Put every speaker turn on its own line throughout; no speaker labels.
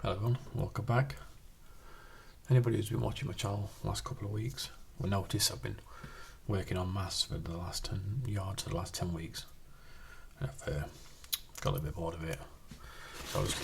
Hello everyone, welcome back. Anybody who's been watching my channel the last couple of weeks will notice I've been working on masts for the last 10 yards for the last 10 weeks. And I've got a little bit bored of it. So I was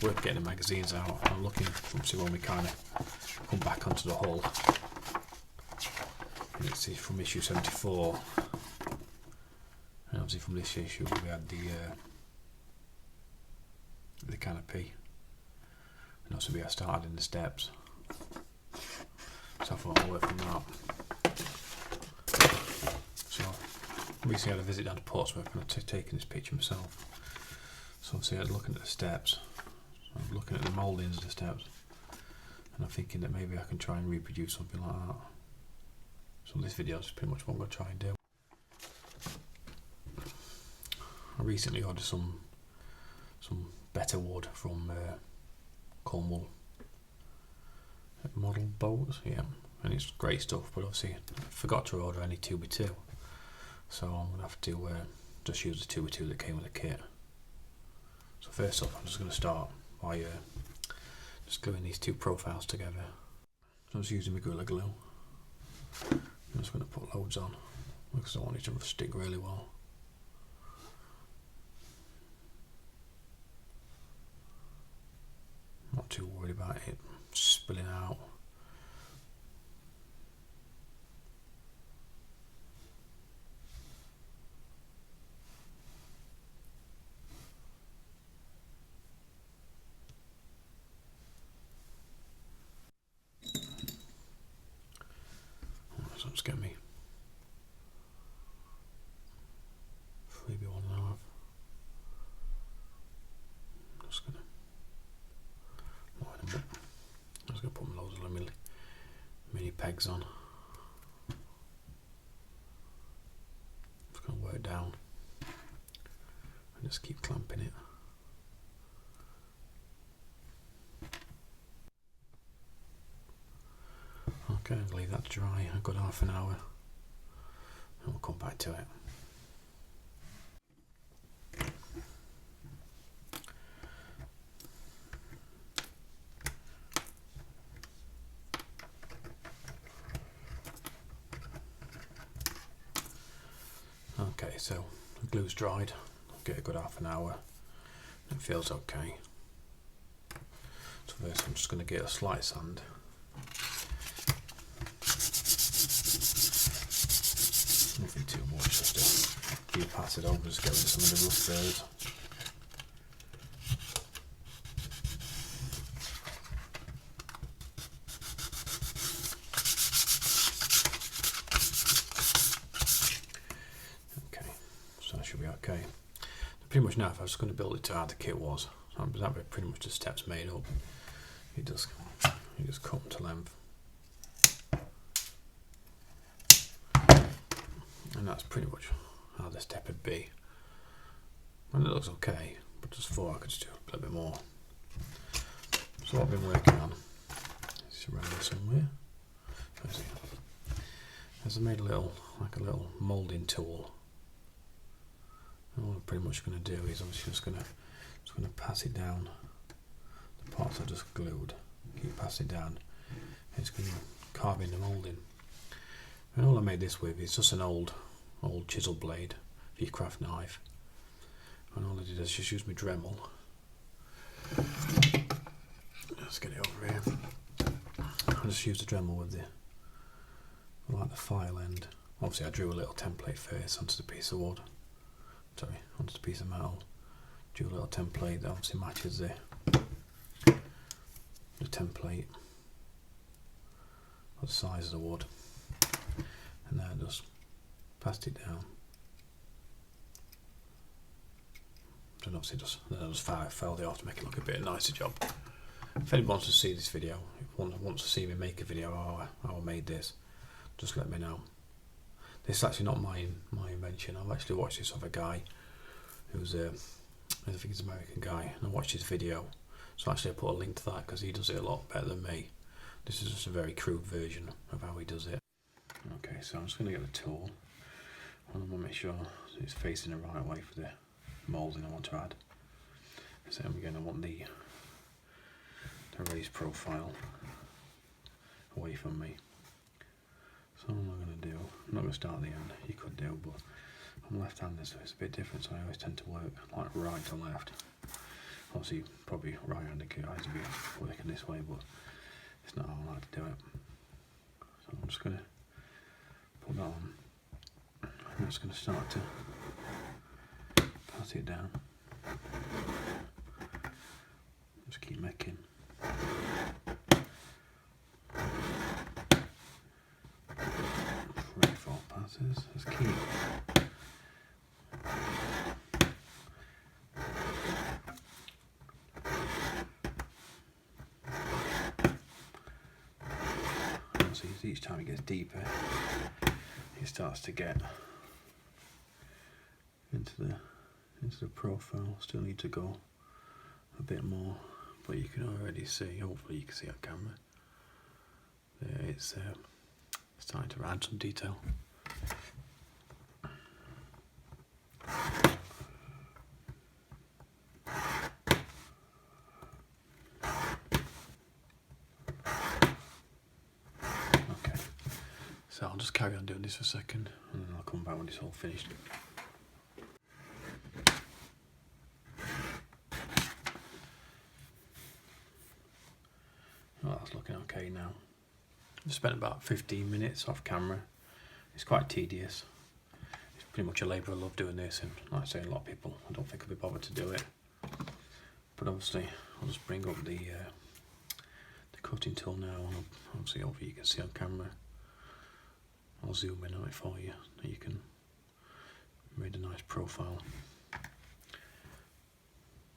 working getting the magazines out and I'm looking to see when we kind of come back onto the hull. And it's from issue 74. And obviously from this issue we had the canopy. And also we started in the steps. So I thought I'll work from that. So recently I had a visit down to Portsmouth and I've taken this picture myself. So obviously I was looking at the steps. I'm looking at the mouldings of the steps. And I'm thinking that maybe I can try and reproduce something like that. So this video is pretty much what I'm going to try and do. I recently ordered some better wood from Cornwall model boats, yeah, and it's great stuff, but obviously I forgot to order any 2x2, so I'm going to have to just use the 2x2 that came with the kit. So first off I'm just going to start by just gluing these two profiles together. So I'm just using my Gorilla Glue. I'm just going to put loads on because I want it to stick really well. Not too worried about it spilling out. So I'm just getting me 3B1.5. Just gonna line them up. I'm just gonna put loads of mini pegs on. Just gonna work down and just keep clamping it. Okay, I'll leave that to dry a good half an hour and we'll come back to it. Okay, so the glue's dried. I'll get a good half an hour. It feels okay. So first I'm just going to get a slight sand. Nothing too much, just a few passes over, just get rid of some of the rough areas. Okay, so that should be okay. Pretty much now, if I was going to build it to how the kit was, that was pretty much the steps made up. You just cut them to length. And that's pretty much how the step would be. And it looks okay, but just thought I could just do a little bit more. So what I've been working on is around somewhere. As I made a little moulding tool. And what I'm pretty much going to do is I'm just going to pass it down the parts I just glued. Keep passing it down. And it's going to carve in the moulding. And all I made this with is just an old chisel blade for your craft knife, and all I did is just use my Dremel. Let's get it over here. I just used the Dremel with the file end. Obviously I drew a little template first onto the piece of wood, onto the piece of metal. Drew a little template that obviously matches the template of the size of the wood. And then I just passed it down. And obviously then I just filed it off to make it look a bit nicer job. If anyone wants to see this video, if anyone wants to see me make a video how I made this, just let me know. This is actually not my invention. I've actually watched this of a guy who's I think he's an American guy, and I watched his video. So actually I put a link to that because he does it a lot better than me. This is just a very crude version of how he does it. Okay, so I'm just going to get the tool and I'm going to make sure it's facing the right way for the moulding I want to add. So again I want the a raised profile away from me. So what am I going to do? I'm not going to start at the end, you could do, but I'm left-handed, so it's a bit different, so I always tend to work like right to left. Obviously, probably right-handed guys will be working this way, but it's not how I like to do it. So I'm just going to put that on. I'm just going to start to pat it down. Just keep making 3-4 passes. Just keep each time it gets deeper, it starts to get into the profile. Still need to go a bit more, but you can already see, hopefully you can see on camera, it's starting to add some detail. So I'll just carry on doing this for a second and then I'll come back when it's all finished. Well, that's looking okay now. I've spent about 15 minutes off camera. It's quite tedious. It's pretty much a labour of love doing this, and like I say, a lot of people I don't think will be bothered to do it. But obviously I'll just bring up the cutting tool now, and obviously hopefully you can see on camera. I'll zoom in on it for you. You can make a nice profile.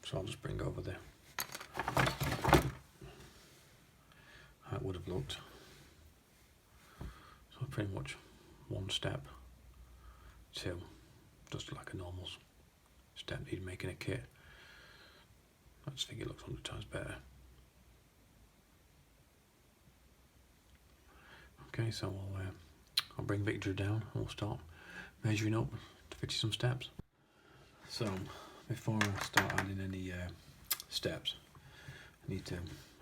So I'll just bring over there how it would have looked. So pretty much 1 step, 2, just like a normal step you'd make in a kit. I just think it looks 100 times better. Okay, so I'll bring Victory down and we'll start measuring up to fit you some steps. So before I start adding any steps, I need to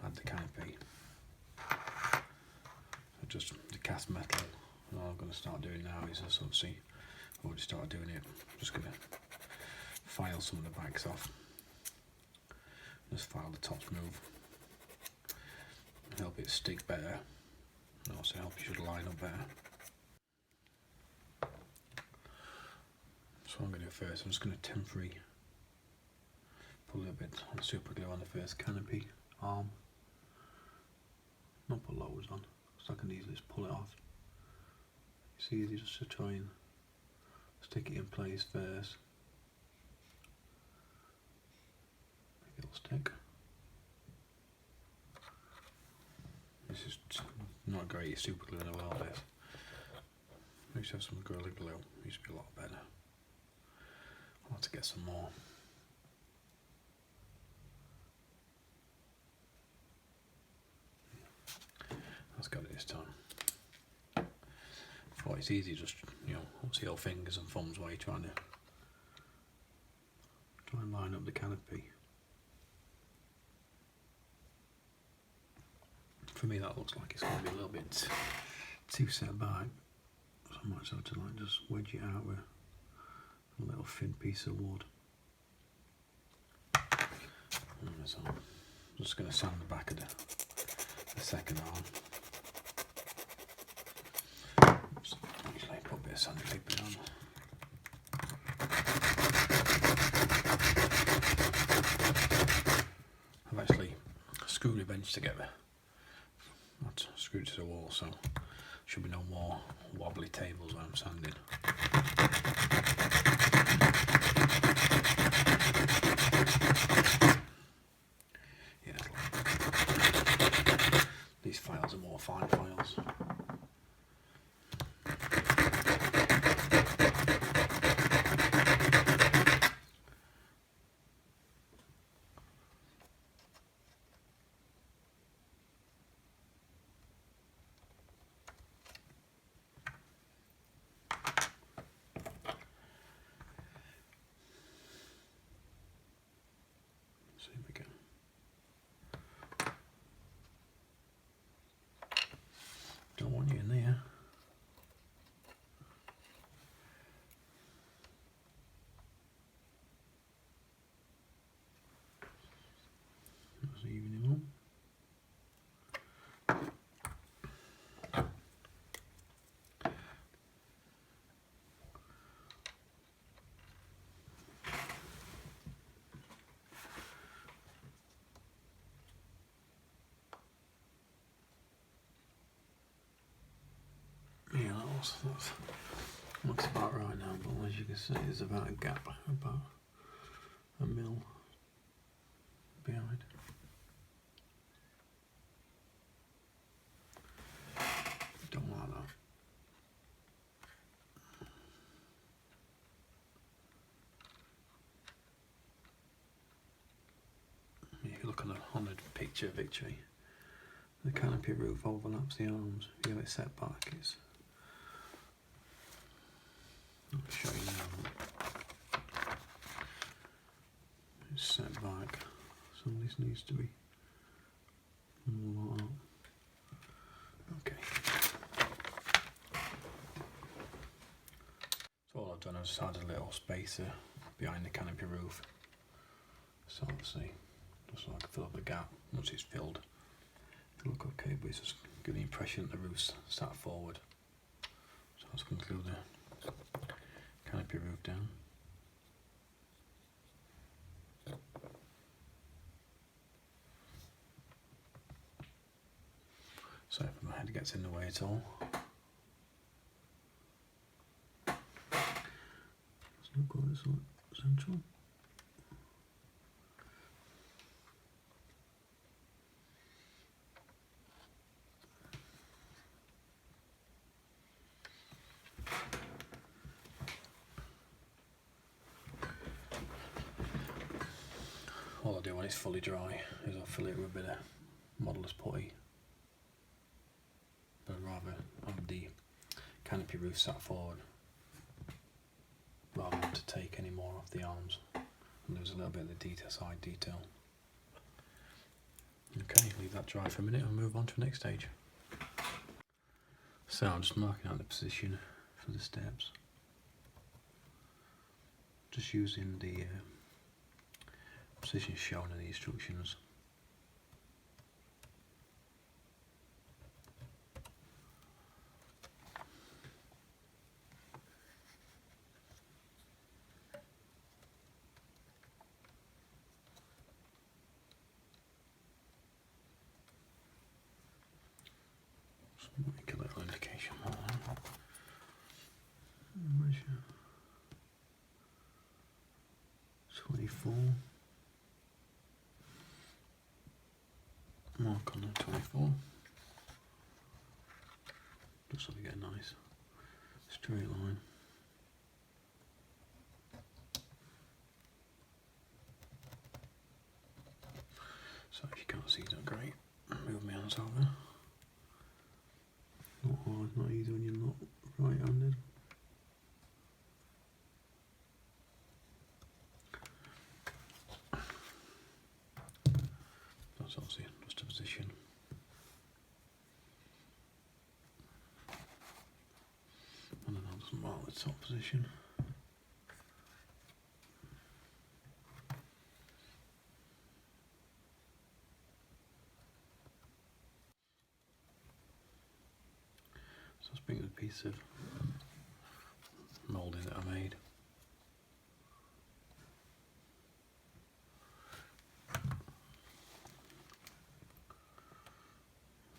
add the canopy. Just the cast metal. And all I'm going to start doing now is, as you'll see, I've already started doing it. I'm just going to file some of the backs off. Just file the top smooth. Help it stick better. And also help it should line up better. So what I'm going to do first, I'm just going to temporarily put a little bit of super glue on the first canopy arm. Not put loads on, so I can easily just pull it off. It's easy just to try and stick it in place first. Make it'll stick. This is not great super glue in the world, this. I used to have some Gorilla Glue, it used to be a lot better. I'll have to get some more. That's got it this time. Oh, it's easy, just, see your fingers and thumbs while you're trying and line up the canopy. For me that looks like it's going to be a little bit too set back, so I might have to just wedge it out with a little thin piece of wood. So I'm just going to sand the back of the second arm. Actually put a bit of sandpaper on. I've actually screwed a bench together. That's screwed to the wall, so should be no more wobbly tables when I'm sanding. These files are more fine files. looks about right now, but as you can see there's about a gap, about a mil behind. Don't like that. If you look on the picture of Victory, the canopy roof overlaps the arms. If you have it set back, I'll show you now. It's set back. Some of this needs to be more like that. Okay. So all I've done is add a little spacer behind the canopy roof. So let's see, just so I can fill up the gap. Once it's filled, it'll look okay, but it's just giving the impression that the roof's sat forward. So let's conclude the canopy roof down. So if my head gets in the way at all, it's not quite as central. All I do when it's fully dry is I'll fill it with a bit of modeller's putty, but I'd rather have the canopy roof sat forward rather than to take any more off the arms and lose a little bit of the side detail. Okay, leave that dry for a minute and move on to the next stage. So I'm just marking out the position for the steps, just using the position shown in the instructions. Just make a little indication on that. Measure 24. Mark on the 24, just so we get a nice straight line. So if you can't see that great, move my hands over. Not hard, not easy when you're not right-handed. That's obviously just a position. And then I'll just mark the top position. So let's bring a piece of moulding that I made.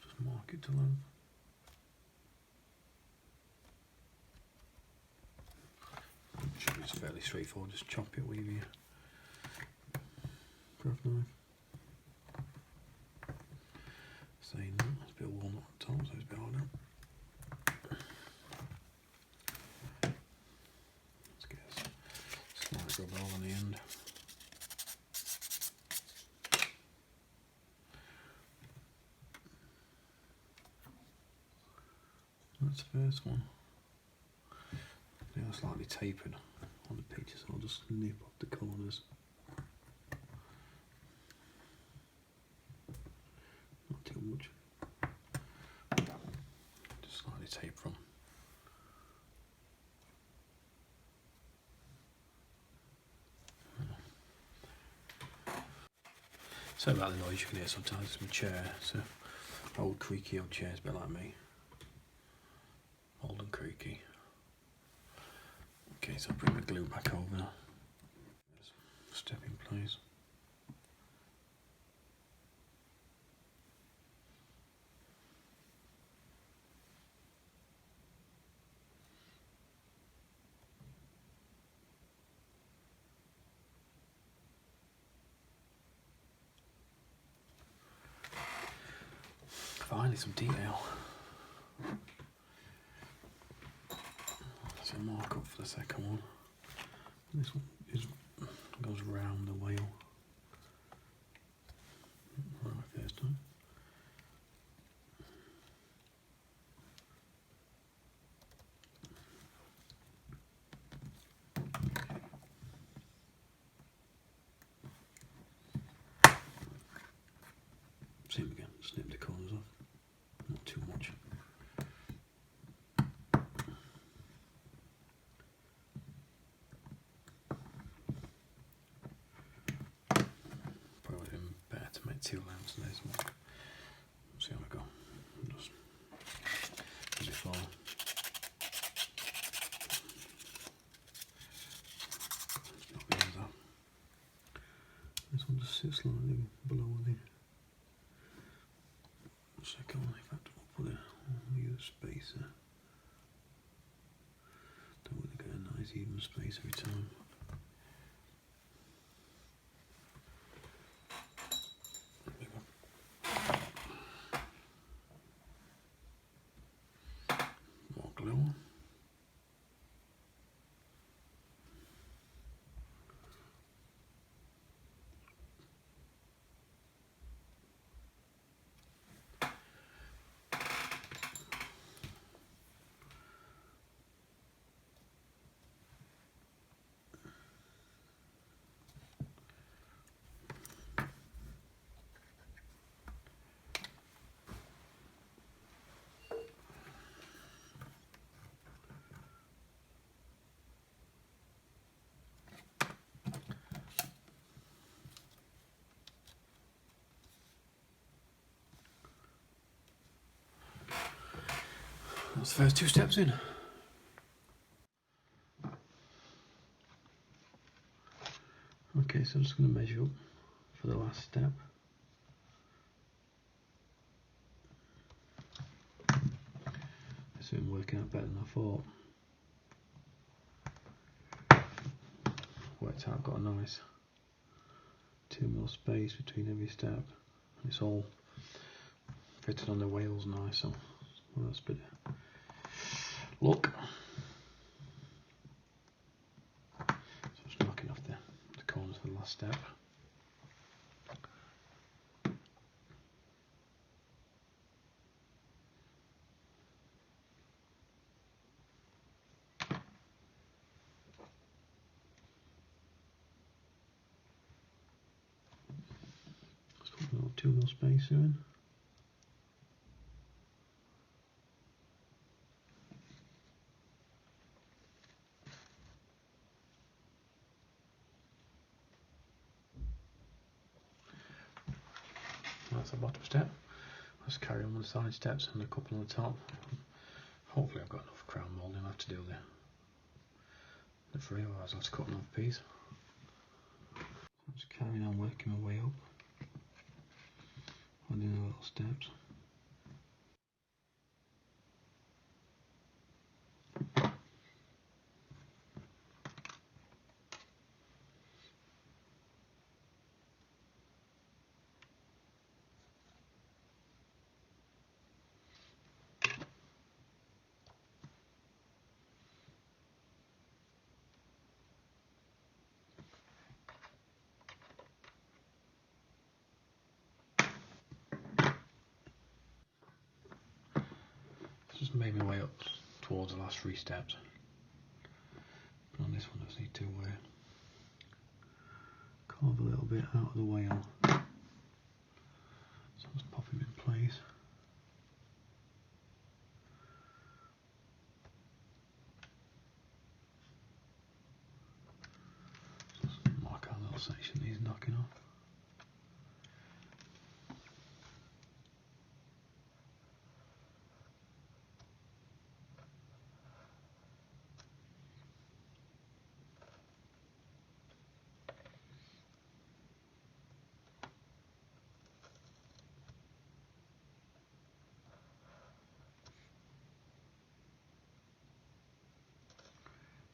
Just mark it to length. Should be fairly straightforward, just chop it with your craft knife. Saying that, there's a bit of walnut on top, so it's a bit harder. Let's get a slight rubber on the end. That's the first one. They are slightly tapered on the picture, so I'll just nip off the corners. Not too much. Just slightly tape them. Sorry about the noise you can hear sometimes. It's my chair. It's an old creaky old chair, it's a bit like me. Old and creaky. Okay, so I'll bring the glue back over. Step in place. Added some detail. So mark up for the second one. This one goes round the whale. Right first time. Same again, snip the corners off, not too much. Probably better to make 2 lamps than this one. See how we go. Just as before. Knock these off. This one just sits slightly below the second one. In fact, we'll put it on the spacer. Don't really get a nice even space every time. More glue on. That's the first 2 steps in. Okay, so I'm just going to measure up for the last step. It's been working out better than I thought. Worked out, got a nice 2mm space between every step. And it's all fitted on the wheels nice, so well, that's a bit of luck. So just knocking off the corners for the last step. Just put a little 2mm spacer in. That's the bottom step. Let's carry on with the side steps and a couple on the top. Hopefully I've got enough crown moulding. I'll have to do the 3, otherwise I'll have to cut another piece. I'm just carrying on working my way up, adding the little steps. Just made my way up towards the last 3 steps. But on this one I just need to carve a little bit out of the whale. So let's pop him in place. Just mark our little section that he's knocking off.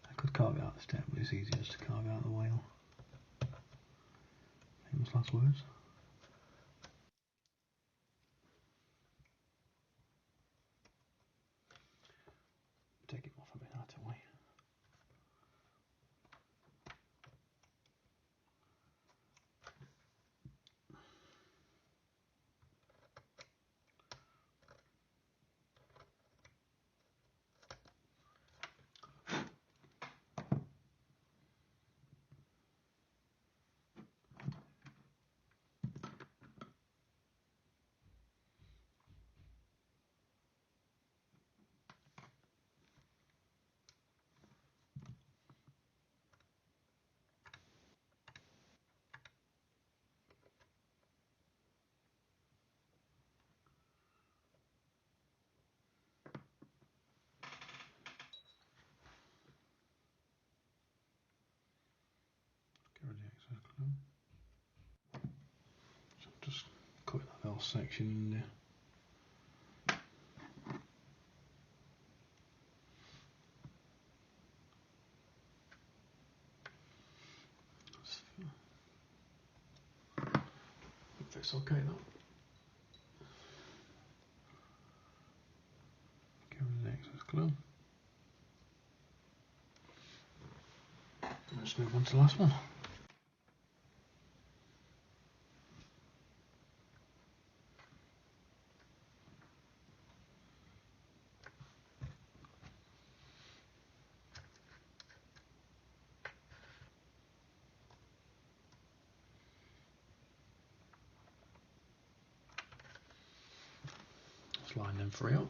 I could carve it out the step, but it's easier just to carve out the whale. Famous last words. little section in there. Fits okay though. Give it the excess glue. Let's move on to the last one. Let's line them three up.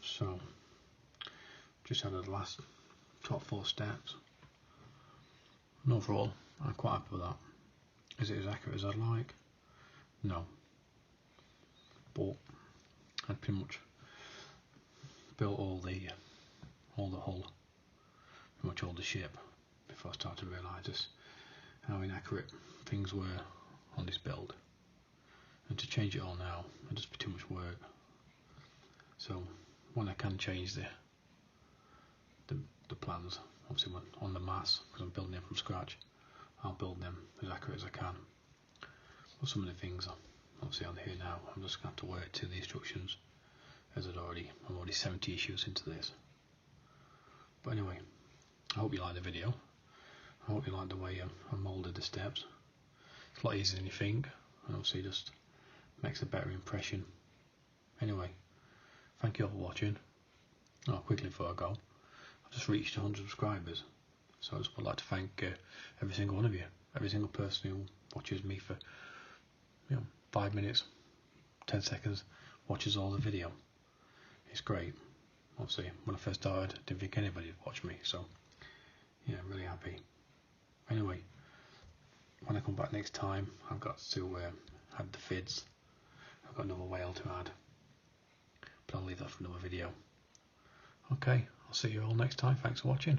So, just added the last top 4 steps. And overall, I'm quite happy with that. Is it as accurate as I'd like? No. But I'd pretty much built all the hull, pretty much all the ship, before I started to realise just how inaccurate things were on this build. And to change it all now, it'd just be too much work. So when I can change the plans, obviously on the masts, because I'm building them from scratch, I'll build them as accurate as I can. But some of the things obviously on here now, I'm just going to have to work to the instructions, as I'm already 70 issues into this. But anyway, I hope you like the video. I hope you like the way I moulded the steps. It's a lot easier than you think, and obviously just makes a better impression. Anyway, thank you all for watching. Oh, quickly before I go, I've just reached 100 subscribers, so I just would like to thank every single one of you, every single person who watches me for 5 minutes, 10 seconds, watches all the video. It's great. Obviously, when I first started, I didn't think anybody would watch me, so yeah, really happy. Anyway, when I come back next time, I've got to add the fids. I've got another whale to add, but I'll leave that for another video. Okay, I'll see you all next time. Thanks for watching.